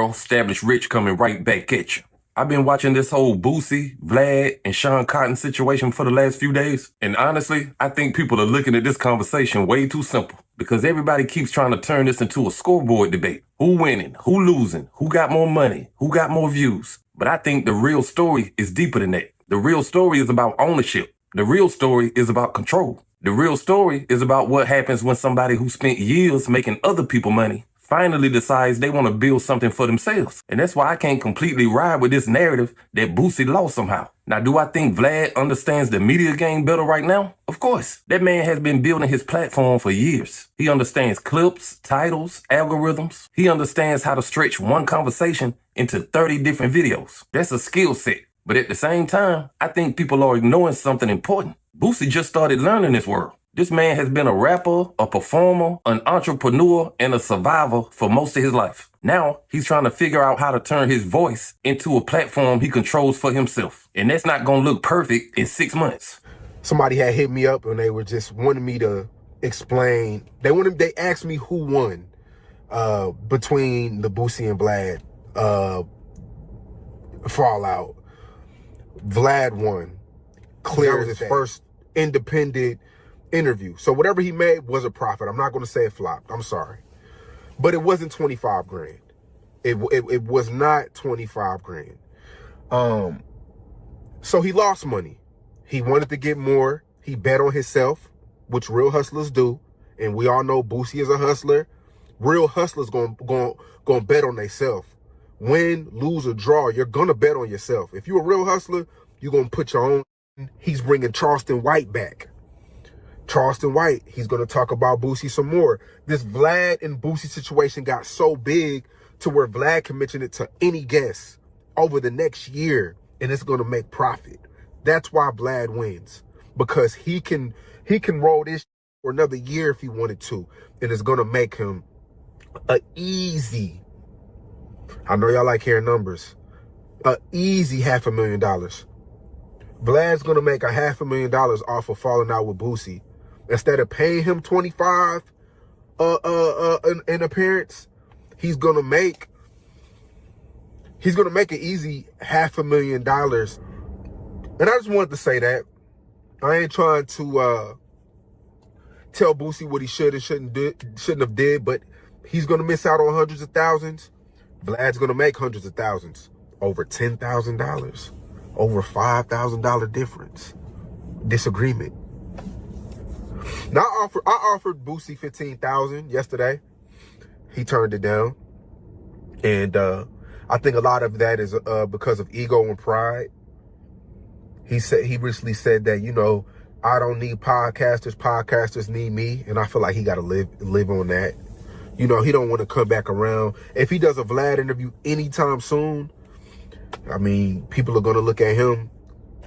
world, established rich coming right back at you. I've been watching this whole Boosie, Vlad, and Sean Cotton situation for the last few days, and honestly, I think people are looking at this conversation way too simple because everybody keeps trying to turn this into a scoreboard debate. Who winning? Who losing? Who got more money? Who got more views? But I think the real story is deeper than that. The real story is about ownership. The real story is about control. The real story is about what happens when somebody who spent years making other people money finally decides they want to build something for themselves. And that's why I can't completely ride with this narrative that Boosie lost somehow. Now, do I think Vlad understands the media game better right now? Of course. That man has been building his platform for years. He understands clips, titles, algorithms. He understands how to stretch one conversation into 30 different videos. That's a skill set. But at the same time, I think people are ignoring something important. Boosie just started learning this world. This man has been a rapper, a performer, an entrepreneur, and a survivor for most of his life. Now, he's trying to figure out how to turn his voice into a platform he controls for himself. And that's not going to look perfect in 6 months. Somebody had hit me up and they were just wanting me to explain. They asked me who won between the Boosie and Vlad fallout. Vlad won. Clear as his first independent interview. So whatever he made was a profit. I'm not going to say it flopped. I'm sorry. But it wasn't 25 grand. It was not 25 grand. So he lost money. He wanted to get more. He bet on himself, which real hustlers do. And we all know Boosie is a hustler. Real hustlers gonna bet on themselves. Win, lose, or draw, you're going to bet on yourself. If you're a real hustler, you're going to put your own. He's bringing Charleston White back. Charleston White, he's going to talk about Boosie some more. This Vlad and Boosie situation got so big to where Vlad can mention it to any guest over the next year, and it's going to make profit. That's why Vlad wins, because he can roll this for another year if he wanted to, and it's going to make him a easy, I know y'all like hearing numbers, a easy $500,000. Vlad's going to make $500,000 off of falling out with Boosie. Instead of paying him 25 in appearance, he's gonna make an easy $500,000. And I just wanted to say that. I ain't trying to tell Boosie what he should and shouldn't have did, but he's gonna miss out on hundreds of thousands. Vlad's gonna make hundreds of thousands. Over $10,000. Over $5,000 difference. Disagreement. Now I offered Boosie $15,000 yesterday. He turned it down. And I think a lot of that is because of ego and pride. He recently said that, you know, I don't need podcasters. Podcasters need me. And I feel like he got to live on that. You know, he don't want to come back around. If he does a Vlad interview anytime soon, I mean, people are going to look at him,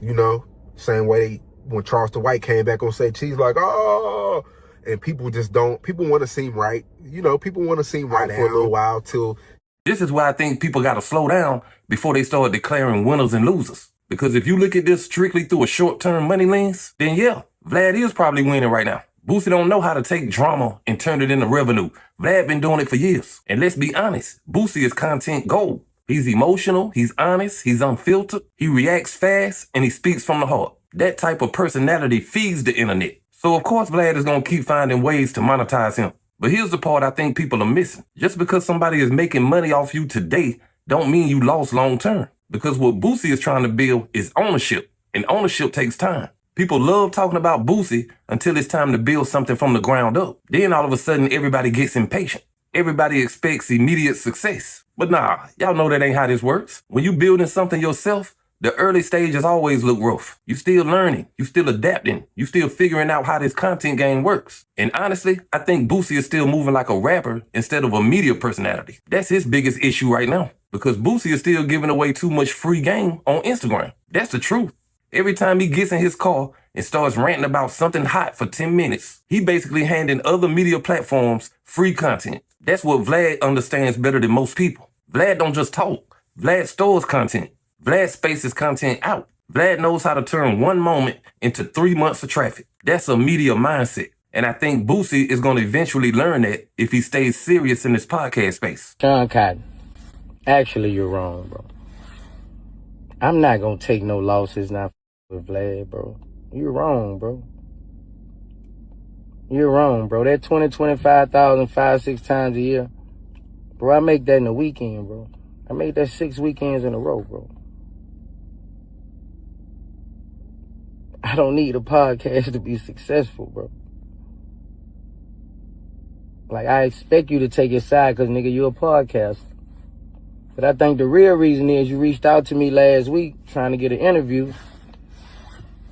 you know, same way when Charleston White came back on stage, he's like, oh, and people want to seem right. You know, people want to seem right for a little while till. This is why I think people got to slow down before they start declaring winners and losers. Because if you look at this strictly through a short-term money lens, then yeah, Vlad is probably winning right now. Boosie don't know how to take drama and turn it into revenue. Vlad been doing it for years. And let's be honest, Boosie is content gold. He's emotional, he's honest, he's unfiltered, he reacts fast, and he speaks from the heart. That type of personality feeds the internet. So of course Vlad is going to keep finding ways to monetize him. But here's the part I think people are missing. Just because somebody is making money off you today don't mean you lost long term. Because what Boosie is trying to build is ownership. And ownership takes time. People love talking about Boosie until it's time to build something from the ground up. Then all of a sudden everybody gets impatient. Everybody expects immediate success. But nah, y'all know that ain't how this works. When you building something yourself, the early stages always look rough. You still learning, you still adapting, you still figuring out how this content game works. And honestly, I think Boosie is still moving like a rapper instead of a media personality. That's his biggest issue right now. Because Boosie is still giving away too much free game on Instagram. That's the truth. Every time he gets in his car and starts ranting about something hot for 10 minutes, he basically handing other media platforms free content. That's what Vlad understands better than most people. Vlad don't just talk. Vlad stores content. Vlad spaces content out. Vlad knows how to turn one moment into 3 months of traffic. That's a media mindset. And I think Boosie is going to eventually learn that if he stays serious in this podcast space. Sean Cotton, Actually, you're wrong, bro. I'm not gonna take no losses now with Vlad, bro. You're wrong, bro. You're wrong, bro. That 20, 25,000, 5, 6 times a year, bro, I make that in a weekend, bro. I make that 6 weekends in a row, bro. I don't need a podcast to be successful, bro. Like, I expect you to take your side because, nigga, you're a podcaster. But I think the real reason is you reached out to me last week trying to get an interview.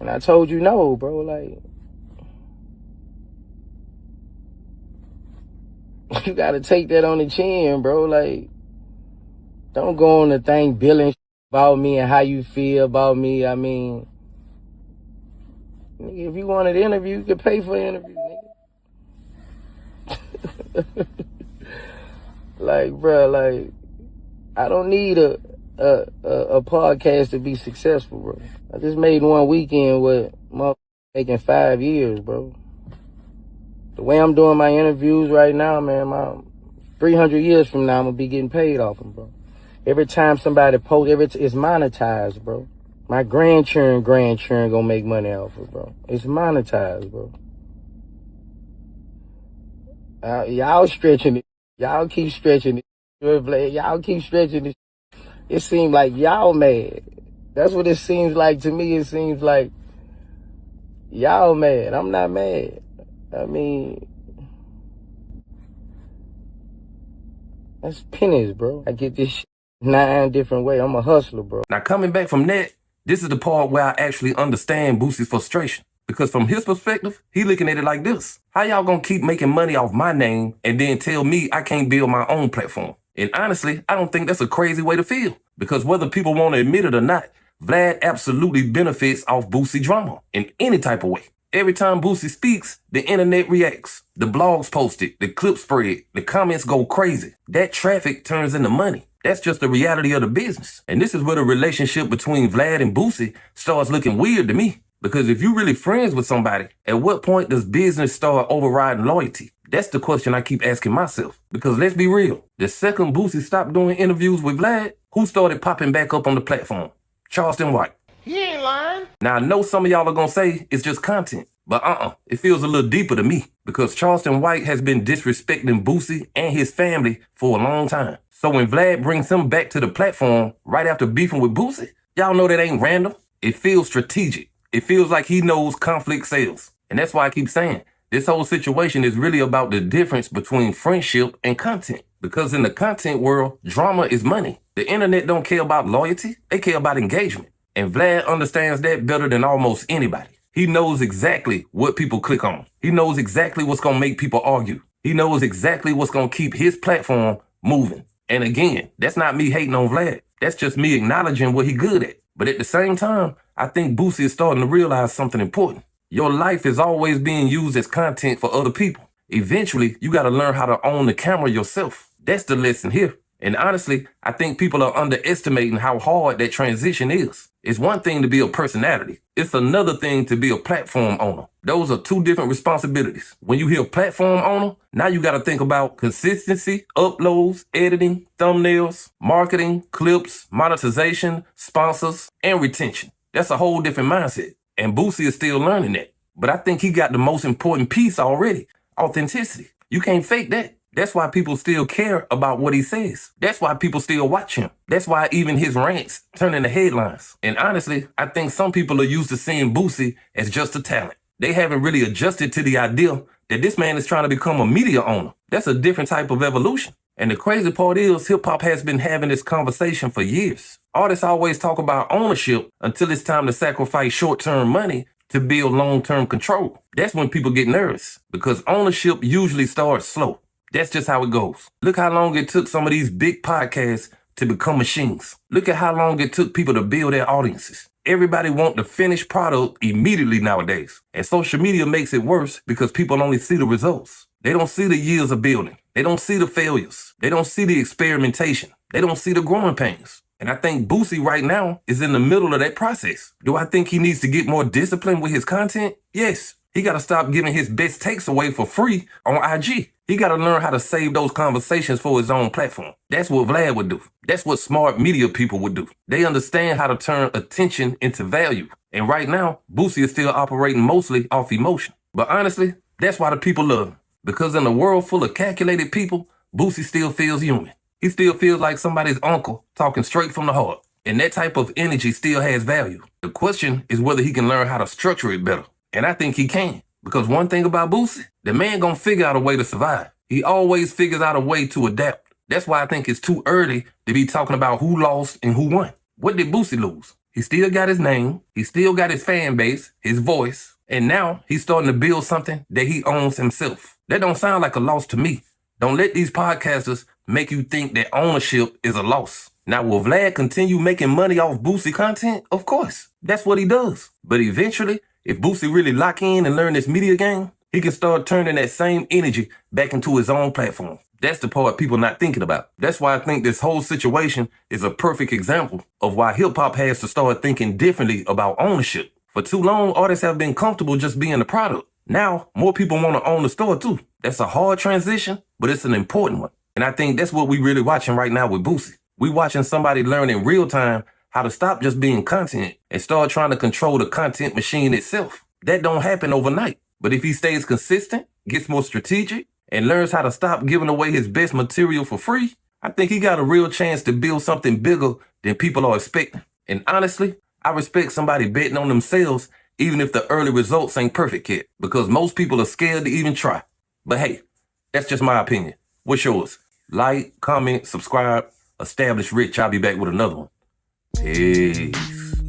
And I told you no, bro. Like, you got to take that on the chin, bro. Like, don't go on the thing billing about me and how you feel about me. I mean, nigga, if you wanted an interview, you could pay for the interview, nigga. Like, bro, like, I don't need a podcast to be successful, bro. I just made one weekend with motherfuckers making 5 years, bro. The way I'm doing my interviews right now, man, 300 years from now, I'm gonna be getting paid off them, bro. Every time somebody posts, it's monetized, bro. My grandchildren gonna make money off it, bro. It's monetized, bro. Y'all stretching it. Y'all keep stretching it. Y'all keep stretching it. It seems like y'all mad. That's what it seems like to me. It seems like y'all mad. I'm not mad. I mean, that's pennies, bro. I get this shit 9 different ways. I'm a hustler, bro. Now, coming back from that, this is the part where I actually understand Boosie's frustration. Because from his perspective, he looking at it like this. How y'all gonna keep making money off my name and then tell me I can't build my own platform? And honestly, I don't think that's a crazy way to feel. Because whether people want to admit it or not, Vlad absolutely benefits off Boosie drama in any type of way. Every time Boosie speaks, the internet reacts. The blogs post it, the clips spread, the comments go crazy. That traffic turns into money. That's just the reality of the business. And this is where the relationship between Vlad and Boosie starts looking weird to me. Because if you're really friends with somebody, at what point does business start overriding loyalty? That's the question I keep asking myself. Because let's be real, the second Boosie stopped doing interviews with Vlad, who started popping back up on the platform? Charleston White. He ain't lying. Now, I know some of y'all are going to say it's just content, but it feels a little deeper to me because Charleston White has been disrespecting Boosie and his family for a long time. So when Vlad brings him back to the platform right after beefing with Boosie, y'all know that ain't random. It feels strategic. It feels like he knows conflict sells. And that's why I keep saying this whole situation is really about the difference between friendship and content. Because in the content world, drama is money. The internet don't care about loyalty. They care about engagement. And Vlad understands that better than almost anybody. He knows exactly what people click on. He knows exactly what's going to make people argue. He knows exactly what's going to keep his platform moving. And again, that's not me hating on Vlad. That's just me acknowledging what he good at. But at the same time, I think Boosie is starting to realize something important. Your life is always being used as content for other people. Eventually, you got to learn how to own the camera yourself. That's the lesson here. And honestly, I think people are underestimating how hard that transition is. It's one thing to be a personality. It's another thing to be a platform owner. Those are two different responsibilities. When you hear platform owner, now you got to think about consistency, uploads, editing, thumbnails, marketing, clips, monetization, sponsors, and retention. That's a whole different mindset. And Boosie is still learning that. But I think he got the most important piece already, authenticity. You can't fake that. That's why people still care about what he says. That's why people still watch him. That's why even his rants turn into headlines. And honestly, I think some people are used to seeing Boosie as just a talent. They haven't really adjusted to the idea that this man is trying to become a media owner. That's a different type of evolution. And the crazy part is hip-hop has been having this conversation for years. Artists always talk about ownership until it's time to sacrifice short-term money to build long-term control. That's when people get nervous because ownership usually starts slow. That's just how it goes. Look how long it took some of these big podcasts to become machines. Look at how long it took people to build their audiences. Everybody want the finished product immediately nowadays. And social media makes it worse because people only see the results. They don't see the years of building. They don't see the failures. They don't see the experimentation. They don't see the growing pains. And I think Boosie right now is in the middle of that process. Do I think he needs to get more disciplined with his content? Yes. He got to stop giving his best takes away for free on IG. He got to learn how to save those conversations for his own platform. That's what Vlad would do. That's what smart media people would do. They understand how to turn attention into value. And right now, Boosie is still operating mostly off emotion. But honestly, that's why the people love him. Because in a world full of calculated people, Boosie still feels human. He still feels like somebody's uncle talking straight from the heart. And that type of energy still has value. The question is whether he can learn how to structure it better. And I think he can. Because one thing about Boosie, the man gonna figure out a way to survive. He always figures out a way to adapt. That's why I think it's too early to be talking about who lost and who won. What did Boosie lose? He still got his name. He still got his fan base, his voice. And now he's starting to build something that he owns himself. That don't sound like a loss to me. Don't let these podcasters make you think that ownership is a loss. Now, will Vlad continue making money off Boosie content? Of course. That's what he does. But eventually, if Boosie really lock in and learn this media game, he can start turning that same energy back into his own platform. That's the part people not thinking about. That's why I think this whole situation is a perfect example of why hip-hop has to start thinking differently about ownership. For too long, artists have been comfortable just being the product. Now, more people want to own the store too. That's a hard transition, but it's an important one. And I think that's what we really watching right now with Boosie. We watching somebody learn in real time how to stop just being content and start trying to control the content machine itself. That don't happen overnight. But if he stays consistent, gets more strategic, and learns how to stop giving away his best material for free, I think he got a real chance to build something bigger than people are expecting. And honestly, I respect somebody betting on themselves even if the early results ain't perfect yet, because most people are scared to even try. But hey, that's just my opinion. What's yours? Like, comment, subscribe. Established Rich. I'll be back with another one. Peace.